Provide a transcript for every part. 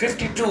52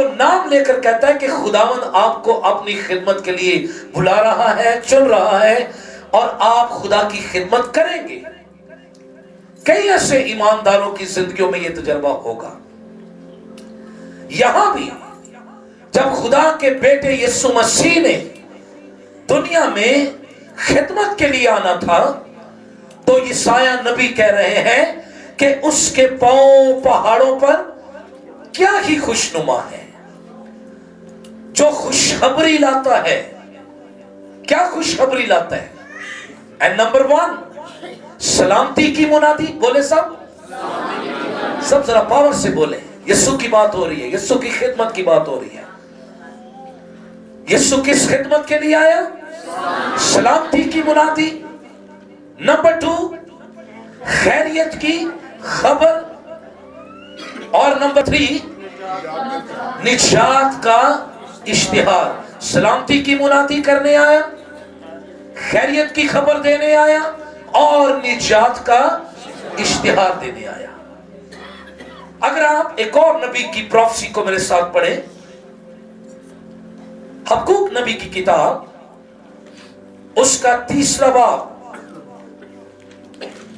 کو نام لے کر کہتا ہے کہ خداوند آپ کو اپنی خدمت کے لیے بلا رہا ہے، چن رہا ہے، اور آپ خدا کی خدمت کریں گے۔ کئی ایسے ایمانداروں کی زندگیوں میں یہ تجربہ ہوگا۔ یہاں بھی جب خدا کے بیٹے یسوع مسیح نے دنیا میں خدمت کے لیے آنا تھا تو یسایہ نبی کہہ رہے ہیں کہ اس کے پاؤں پہاڑوں پر کیا ہی خوشنما ہے، جو خوشخبری لاتا ہے۔ کیا خوشخبری لاتا ہے؟ اینڈ نمبر 1 سلامتی کی منادی۔ بولے سب ذرا پاور سے بولے۔ یسوع کی بات ہو رہی ہے، یسوع کی خدمت کی بات ہو رہی ہے۔ یسوع کس خدمت کے لیے آیا؟ سلامتی کی منادی۔ نمبر 2 خیریت کی خبر، اور نمبر 3 نجات کا اشتہار۔ سلامتی کی منادی کرنے آیا، خیریت کی خبر دینے آیا، اور نجات کا اشتہار دینے آیا۔ اگر آپ ایک اور نبی کی پروفیسی کو میرے ساتھ پڑھیں، حبقوق نبی کی کتاب، اس کا 3 باب،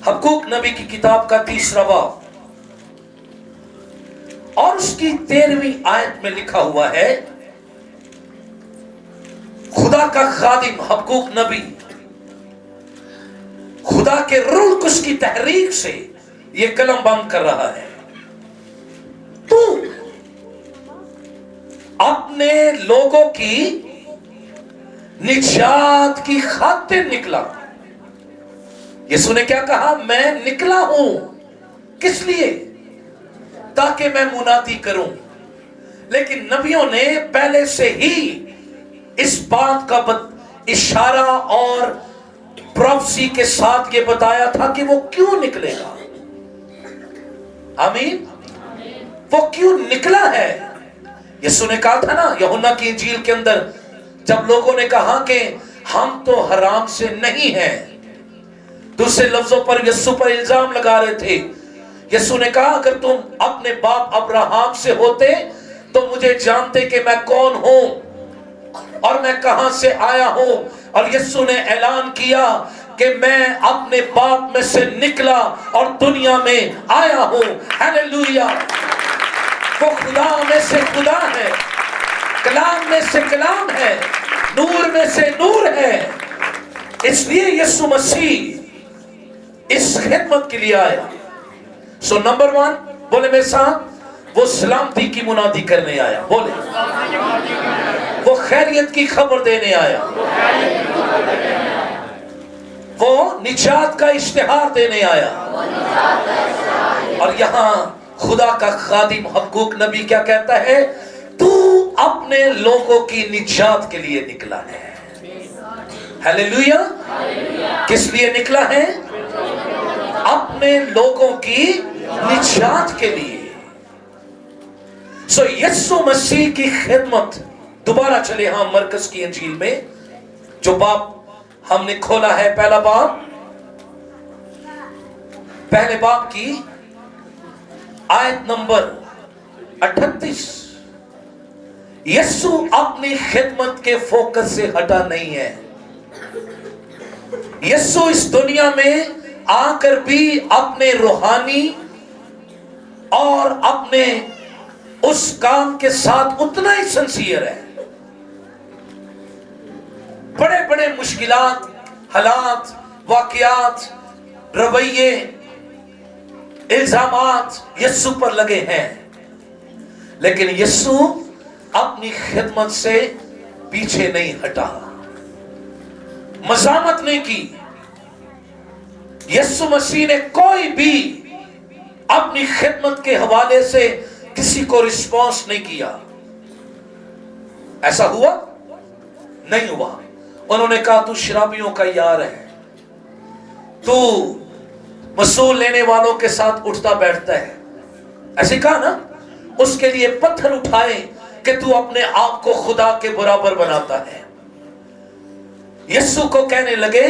حبقوق نبی کی کتاب کا 3 باب اور اس کی 13ویں آیت میں لکھا ہوا ہے، خدا کا خادم حبقوق نبی خدا کے روح قدس کی تحریک سے یہ کلم بند کر رہا ہے، تو اپنے لوگوں کی نجات کی خاطر نکلا۔ یسوع نے کیا کہا؟ میں نکلا ہوں، کس لیے؟ تاکہ میں منادی کروں۔ لیکن نبیوں نے پہلے سے ہی اس بات کا اشارہ اور پروفیسی کے ساتھ یہ بتایا تھا کہ وہ کیوں نکلے گا۔ آمین۔ وہ کیوں نکلا ہے؟ یسوع نے کہا تھا نا یوحنا کی انجیل کے اندر، جب لوگوں نے کہا کہ ہم تو حرام سے نہیں ہیں، دوسرے لفظوں پر یسوع پر الزام لگا رہے تھے۔ یسوع نے کہا اگر تم اپنے باپ ابراہم سے ہوتے تو مجھے جانتے کہ میں کون ہوں اور میں کہاں سے آیا ہوں۔ اور یسوع نے اعلان کیا کہ میں اپنے باپ میں سے نکلا اور دنیا میں آیا ہوں۔ ہیلیلویا۔ وہ خدا میں سے خدا ہے، کلام میں سے کلام ہے، نور میں سے نور ہے۔ اس لیے یسوع مسیح اس خدمت کے لیے آیا۔ سو نمبر 1 بولے میرے ساتھ، وہ سلامتی کی منادی کرنے آیا۔ بولے وہ خیریت کی خبر دینے آیا، وہ نجات کا اشتہار دینے آیا۔ اور یہاں خدا کا خادم حبقوق نبی کیا کہتا ہے؟ تو اپنے لوگوں کی نجات کے لیے نکلا ہے۔ ہیلیلویا۔ کس لیے نکلا ہے؟ اپنے لوگوں کی نجات کے لیے۔ سو یسوع مسیح کی خدمت، دوبارہ چلے ہاں مرکز کی انجیل میں، جو باب ہم نے کھولا ہے، پہلا باب، پہلے باب کی آیت نمبر 38۔ یسوع اپنی خدمت کے فوکس سے ہٹا نہیں ہے۔ یسوع اس دنیا میں آ کر بھی اپنے روحانی اور اپنے اس کام کے ساتھ اتنا ہی سنسیئر ہے۔ بڑے بڑے مشکلات، حالات، واقعات، رویے، الزامات یسوع پر لگے ہیں، لیکن یسوع اپنی خدمت سے پیچھے نہیں ہٹا، مزاحمت نہیں کی۔ یسوع مسیح نے کوئی بھی اپنی خدمت کے حوالے سے کسی کو رسپانس نہیں کیا۔ ایسا ہوا؟ نہیں ہوا۔ انہوں نے کہا تو شرابیوں کا یار ہے، تو وصول لینے والوں کے ساتھ اٹھتا بیٹھتا ہے، ایسے کہا نا۔ اس کے لیے پتھر اٹھائے کہ تو اپنے آپ کو خدا کے برابر بناتا ہے۔ یسوع کو کہنے لگے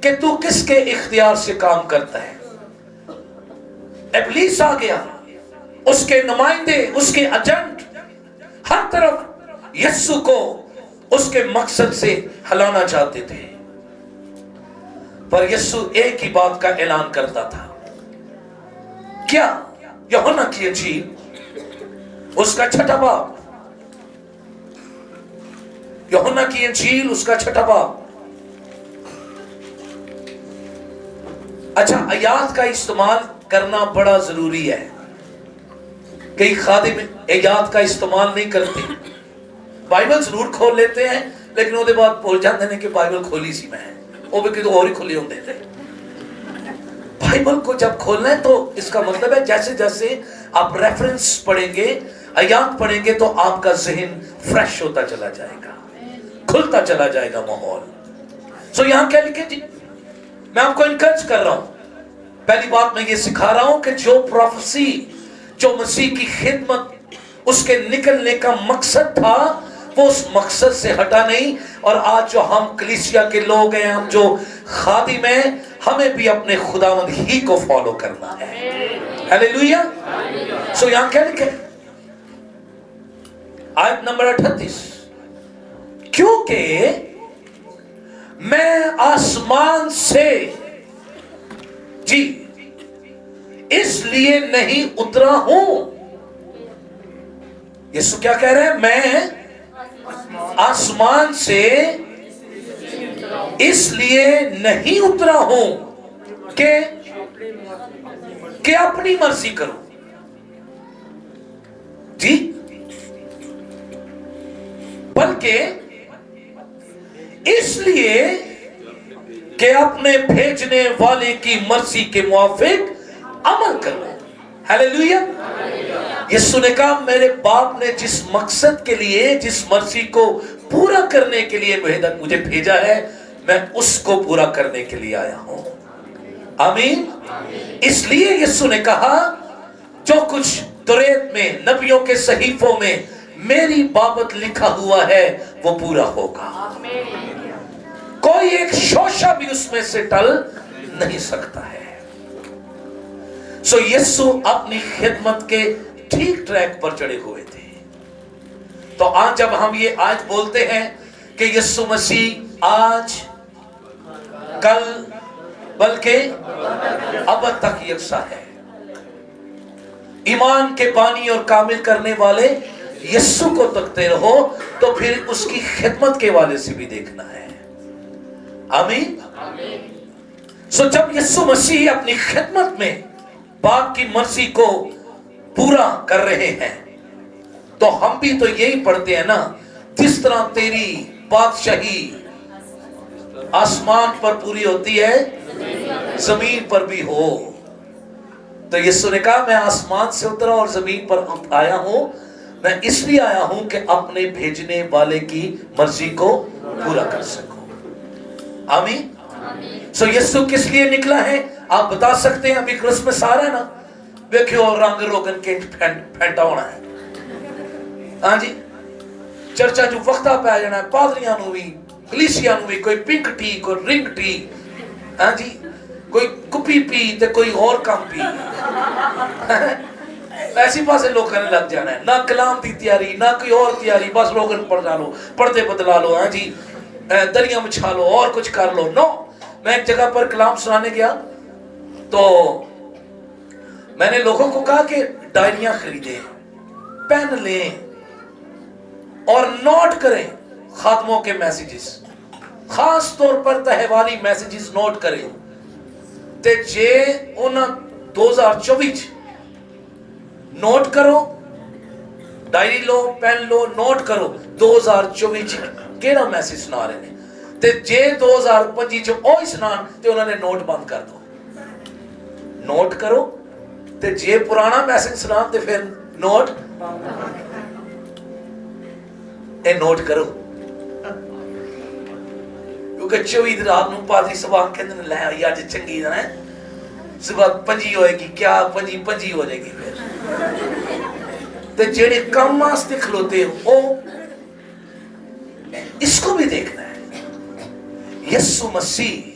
کہ تو کس کے اختیار سے کام کرتا ہے؟ ابلیس آ گیا، اس کے نمائندے، اس کے ایجنٹ ہر طرف یسوع کو اس کے مقصد سے ہلانا چاہتے تھے، پر یسوع ایک ہی بات کا اعلان کرتا تھا. کیا؟ یوحنا کی انجیل اس کا 6 باب، یوحنا کی انجیل اس کا 6 باب. اچھا، آیات کا استعمال کرنا بڑا ضروری ہے. کئی خادم آیات کا استعمال نہیں کرتے، بائبل ضرور کھول لیتے ہیں لیکن وہ بعد بول جاتے ہیں کہ بائبل کھولی سی میں ہے، وہ بھی کدھر اور ہی کھلی ہوں دیتے. بائبل کو جب کھولنا ہے تو اس کا مطلب ہے جیسے جیسے آپ ریفرنس پڑھیں گے، آیات پڑھیں گے تو آپ کا ذہن فریش ہوتا چلا جائے گا، کھلتا چلا جائے گا ماحول. سو یہاں کیا لکھے جی؟ میں آپ کو انکریج کر رہا ہوں. پہلی بات میں یہ سکھا رہا ہوں کہ جو پروفیسی، جو مسیح کی خدمت اس کے نکلنے کا مقصد تھا، وہ اس مقصد سے ہٹا نہیں. اور آج جو ہم کلیسیا کے لوگ ہیں، ہم جو خادم ہیں، ہمیں بھی اپنے خداوند ہی کو فالو کرنا ہے. ہیلیلویا. سو یہاں کیا لکھے؟ آیت نمبر 38، کیونکہ میں آسمان سے جی اس لیے نہیں اترا ہوں. یسوع کیا کہہ رہے ہیں؟ میں آسمان سے اس لیے نہیں اترا ہوں کہ اپنی مرضی کروں. جی، بلکہ اس لیے کہ اپنے بھیجنے والے کی مرضی کے موافق عمل کروں. ہیلیلویا. یسوع نے کہا میرے باپ نے جس مقصد کے لیے، جس مرضی کو پورا کرنے کے لیے مجھے بھیجا ہے، میں اس کو پورا کرنے کے لیے آیا ہوں. آمین. اس لیے یسوع نے کہا جو کچھ توریت میں، نبیوں کے صحیفوں میں میری بابت لکھا ہوا ہے وہ پورا ہوگا. کوئی ایک شوشہ بھی اس میں سے ٹل نہیں سکتا ہے. سو یسوع اپنی خدمت کے ٹھیک ٹریک پر چڑھے ہوئے تھے. تو آج جب ہم یہ آج بولتے ہیں کہ یسوع مسیح آج، کل، بلکہ ابد تک یکساں ہے، ایمان کے بانی اور کامل کرنے والے یسوع کو تکتے رہو، تو پھر اس کی خدمت کے والے سے بھی دیکھنا ہے. آمین. سو جب یسوع مسیح اپنی خدمت میں باپ کی مرضی کو پورا کر رہے ہیں تو ہم بھی تو یہی پڑھتے ہیں نا، جس طرح تیری بادشاہی آسمان پر پوری ہوتی ہے زمین پر بھی ہو. تو یسوع نے کہا میں آسمان سے اترا اور زمین پر آیا ہوں، میں اس لیے آیا ہوں کہ اپنے بھیجنے والے کی مرضی کو پورا کر سکوں. آمین. سو یسوع کس لیے نکلا ہے آپ بتا سکتے ہیں؟ ابھی کرسمس آ رہا ہے نا، دیکھو رنگ روگن کے پھینٹا ہونا ہے. ہاں جی، چرچا جو وقت پہ آ جانا ہے، پادریاں نو بھی، کلیسیا نو بھی، کوئی پنک ٹی، کوئی رنگ ٹی، ہاں جی، کوئی کپی پی تے کوئی اور کام پی. ایسی پاسے لوگوں نے لگ جانا ہے، نہ کلام دی تیاری، نہ کوئی اور تیاری، بس روگن پڑھ ڈالو، پردے بدلا لو، ہاں جی، دریاں بچھا لو اور کچھ کر لو. نو. میں ایک جگہ پر کلام سنانے گیا تو میں نے لوگوں کو کہا کہ ڈائریاں خریدیں، پین لیں اور نوٹ کریں خاتموں کے میسیجز، خاص طور پر تہواری میسیجز نوٹ کریں. تے جے انہاں 2024 نوٹ کرو، ڈائری لو، پین لو، نوٹ کرو 2024 کیڑا میسیج سنا رہے ہیں. تے جے 2025 اوہی سنان تے انہوں نے نوٹ بند کر دو. نوٹ کرو تے جے پرانا میسیج سنان تے پھر نوٹ نوٹ کرو. کیونکہ 24 رات نو پادری صبح کہندے نے لے آئی اج چنگی ہے، صبح 25 ہوئے گی، کیا 25 ہو جائے گی. پھر تے جڑے کام واسطے کھلوتے ہو اس کو بھی دیکھنا ہے. یسوع مسیح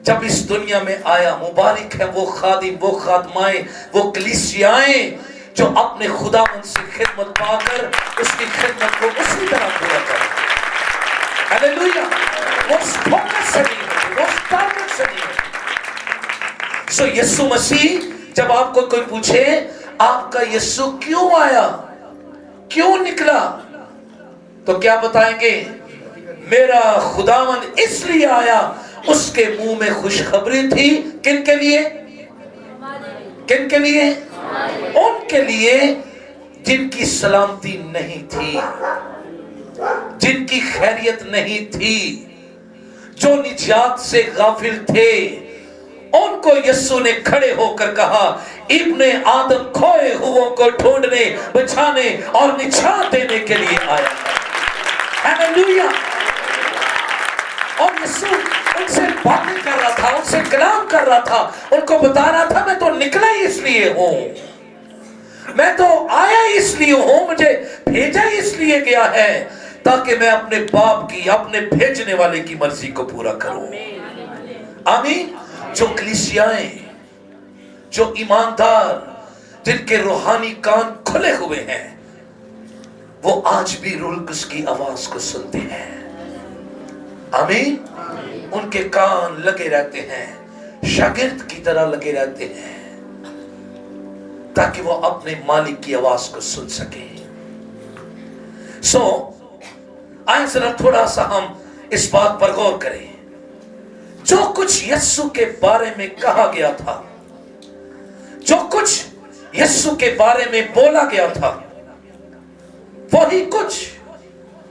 جب اس دنیا میں آیا، مبارک ہے وہ خادم، وہ خادمائیں، وہ کلیسیائیں جو اپنے خداوند سے خدمت پا کر اس کی خدمت کو اسی طرح پورا کرے. ہاللیلویا. وہ فوکس سے نہیں ہے, وہ ٹارگٹ سے نہیں ہے. سو یسوع مسیح, جب آپ کو کوئی پوچھے آپ کا یسوع کیوں آیا, کیوں نکلا, تو کیا بتائیں گے؟ میرا خداوند اس لیے آیا, اس کے منہ میں خوشخبری تھی. کن کے لیے؟ کن کے لیے؟ ان کے لیے جن کی سلامتی نہیں تھی, جن کی خیریت نہیں تھی, جو نجات سے غافل تھے. ان کو یسوع نے کھڑے ہو کر کہا ابن آدم کھوئے ہوئوں کو ڈھونڈنے, بچانے اور نجات دینے کے لیے آیا. ہاللیلویا. اور یسوع ان سے باتیں کر رہا تھا, ان سے کلام کر رہا تھا, ان کو بتا رہا تھا میں تو نکلا ہی اس لیے ہوں, میں تو آیا اس لیے ہوں, مجھے بھیجا اس لیے گیا ہے تاکہ میں اپنے باپ کی, اپنے بھیجنے والے کی مرضی کو پورا کروں. آمین. جو کلیسیائیں, جو ایماندار, جن کے روحانی کان کھلے ہوئے ہیں, وہ آج بھی روح القدس کی آواز کو سنتے ہیں. آمین. ان کے کان لگے رہتے ہیں, شاگرد کی طرح لگے رہتے ہیں, تاکہ وہ اپنے مالک کی آواز کو سن سکیں. سو آئیں ذرا تھوڑا سا ہم اس بات پر غور کریں. جو کچھ یسوع کے بارے میں کہا گیا تھا, جو کچھ یسوع کے بارے میں بولا گیا تھا, وہی کچھ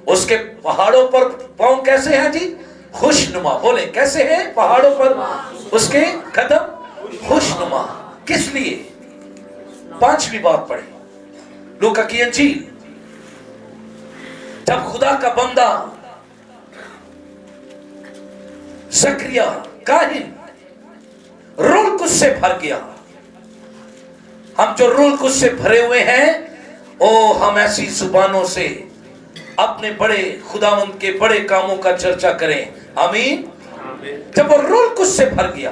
اس کے پہاڑوں پر پاؤں کیسے ہیں جی؟ خوشنما. بولیں کیسے ہیں پہاڑوں پر اس کے قدم؟ خوشنما. کس لیے؟ پانچویں بات پڑھیں, لوکا کی انجیل. جب خدا کا بندہ زکریا کاہن روح القدس سے بھر گیا. ہم جو روح القدس سے بھرے ہوئے ہیں, ہم ایسی زبانوں سے اپنے بڑے خداوند کے بڑے کاموں کا چرچا کریں. آمین. جب وہ روح القدس سے بھر گیا,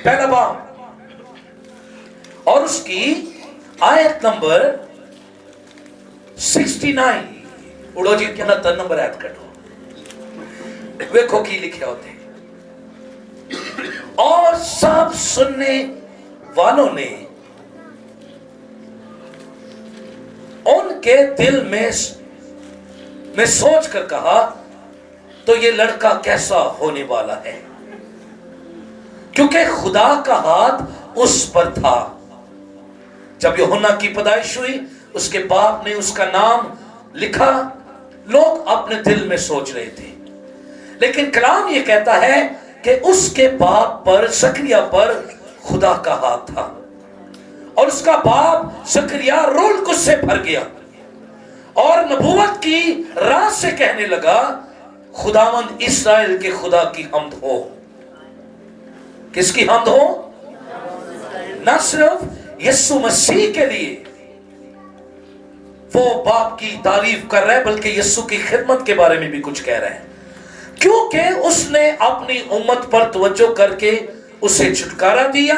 پہلا باب اور اس کی آیت نمبر 69. اڑو جی کیا 69 نمبر آیت کٹو, ویکھو کی لکھے ہوتے. اور سب سننے والوں نے ان کے دل میں سوچ کر کہا تو یہ لڑکا کیسا ہونے والا ہے, کیونکہ خدا کا ہاتھ اس پر تھا. جب یوحنا کی پیدائش ہوئی, اس کے باپ نے اس کا نام لکھا. لوگ اپنے دل میں سوچ رہے تھے, لیکن کلام یہ کہتا ہے کہ اس کے باپ پر, زکریا پر خدا کا ہاتھ تھا. اور اس کا باپ زکریا روح القدس سے بھر گیا اور نبوت کی راہ سے کہنے لگا خداوند اسرائیل کے خدا کی حمد ہو. کس کی حمد ہو؟ نہ صرف یسوع مسیح کے لیے وہ باپ کی تعریف کر رہے, بلکہ یسوع کی خدمت کے بارے میں بھی کچھ کہہ رہے ہیں, کیونکہ اس نے اپنی امت پر توجہ کر کے اسے چھٹکارا دیا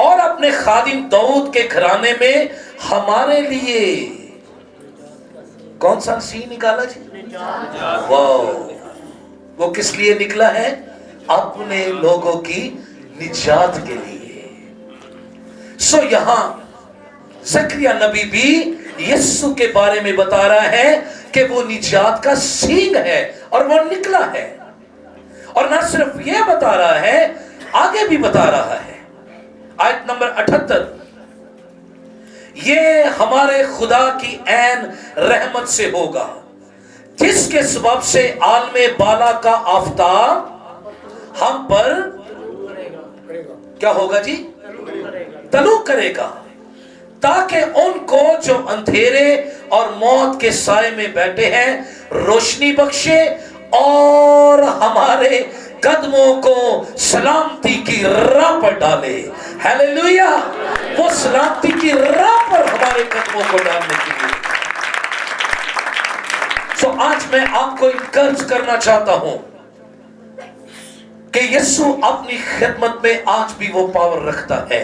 اور اپنے خادم داؤد کے گھرانے میں ہمارے لیے کون سا سین نکالا جی؟ وہ کس لیے نکلا ہے؟ اپنے لوگوں کی نجات کے لیے. سو یہاں زکریا نبی بھی یسوع کے بارے میں بتا رہا ہے کہ وہ نجات کا سینگ ہے اور وہ نکلا ہے. اور نہ صرف یہ بتا رہا ہے, آگے بھی بتا رہا ہے. آیت نمبر 78, یہ ہمارے خدا کی عین رحمت سے ہوگا جس کے سبب سے عالم بالا کا آفتاب ہم پر کیا ہوگا جی؟ طلوع کرے گا, تاکہ ان کو جو اندھیرے اور موت کے سائے میں بیٹھے ہیں روشنی بخشے اور ہمارے قدموں کو سلامتی کی راہ پر ڈالے. ہاللیلویا. وہ سلامتی کی راہ پر ہمارے قدموں کو ڈالنے کے لیے. سو آج میں آپ کو انکرج کرنا چاہتا ہوں کہ یسوع اپنی خدمت میں آج بھی وہ پاور رکھتا ہے.